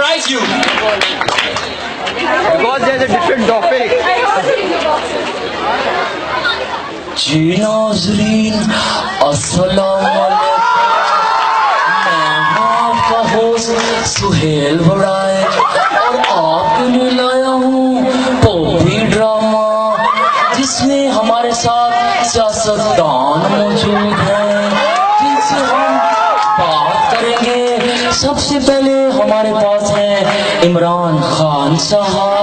surprise you. Because there's a different topic. जी नाज़रीन, अस्सलाम वालेकुम। सुहेल बड़ाए और आपके लिए लाया हूँ पॉपी ड्रामा, जिसमें हमारे साथ सियासतदान मौजूद हैं जिनसे हम बात करेंगे। सबसे पहले हमारे पास हैं इमरान खान साहब।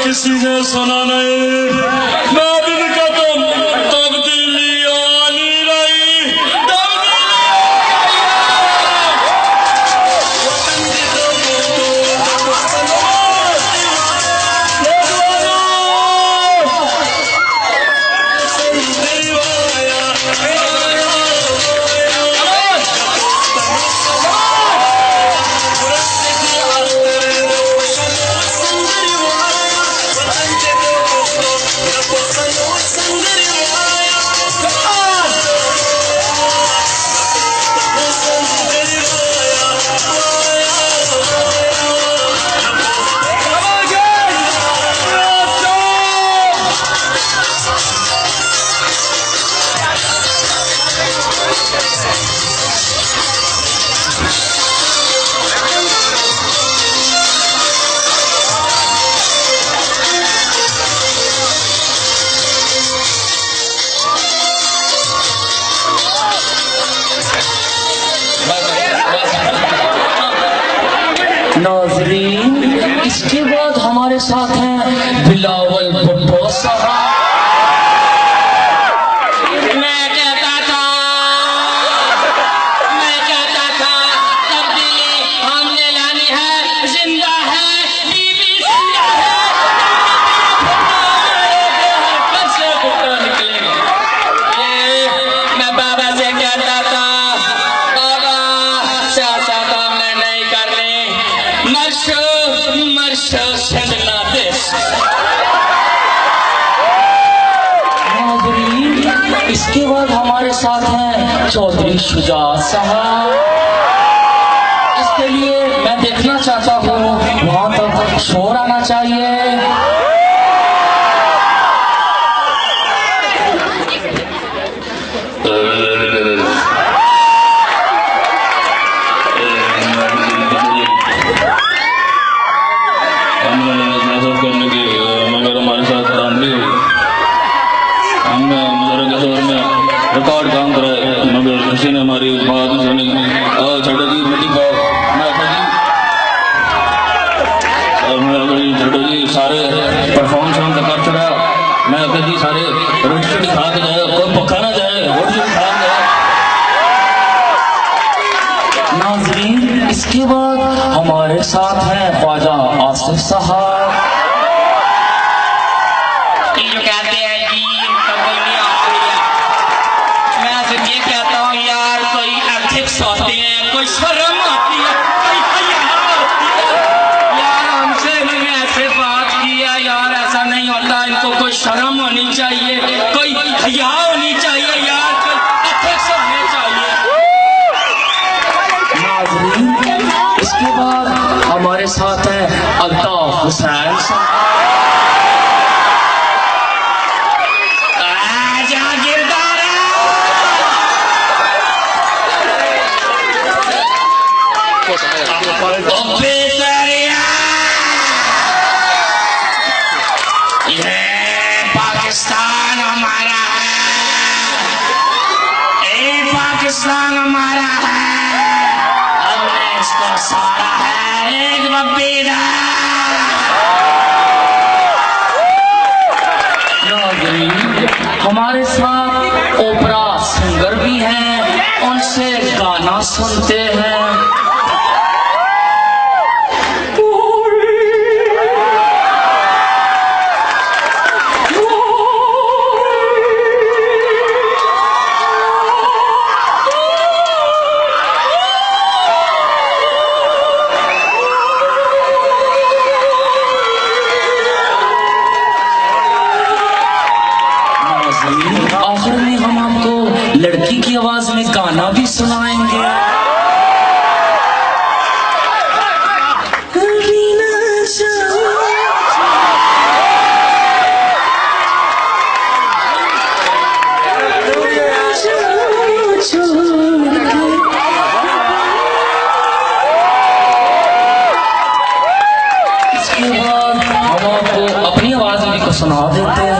किसी ने सुना नहीं, मैं भी कहता हूँ तब्दीली आनी रही, नाज़रीन, इसके बाद हमारे साथ हैं बिलावल भुट्टो साहब। मैं कहता था तब्दीली हमने लानी है, जिंदा है बीबी, जिंदा है, कब से भुट्टो निकलेंगे। मैं बाबा से कहता था बाबा सियासत हमने नहीं करनी, मर्शो सिंधना देश। इसके बाद हमारे साथ हैं चौधरी शुजात साहब। इसके लिए मैं देखना चाहता हूँ वहां तक शोर आना चाहिए। रिकॉर्ड काम करे मगर किसी ने हमारी बात नहीं सुनी। छोटो जी मीटिंग आओ, मैं छोटो जी सारे परफॉर्मेंस हम कर चुका। मैं जी सारे रोटी रोटी खा के जाए, कोई पक्का ना जाए, रोटी खा के जाए। नाज़रीन, इसके बाद हमारे साथ हैं ख्वाजा आसिफ साहब। जो कहते हैं जी तब्दीली आती है, मैं सिर्फ ये कहता हूँ यार, कोई एथिक्स होती है, कोई शर्म होती है, कोई हया होती है। यार हमसे इन्होंने ऐसे बात की है यार, ऐसा नहीं होता। इनको कोई शर्म होनी चाहिए, कोई हया होनी चाहिए यार, कोई एथिक्स होने चाहिए। नाज़रीन, इसके बाद हमारे साथ हैं अल्ताफ हुसैन साहब। पाकिस्तान हमारा है, हमने इसको सारा है, एक बब्बीदा। हमारे साथ ओपरा सिंगर भी हैं, उनसे गाना सुनते हैं। आवाज में गाना भी सुनाएंगे। इसके बाद हम आपको अपनी आवाज में कुछ सुना देते हैं।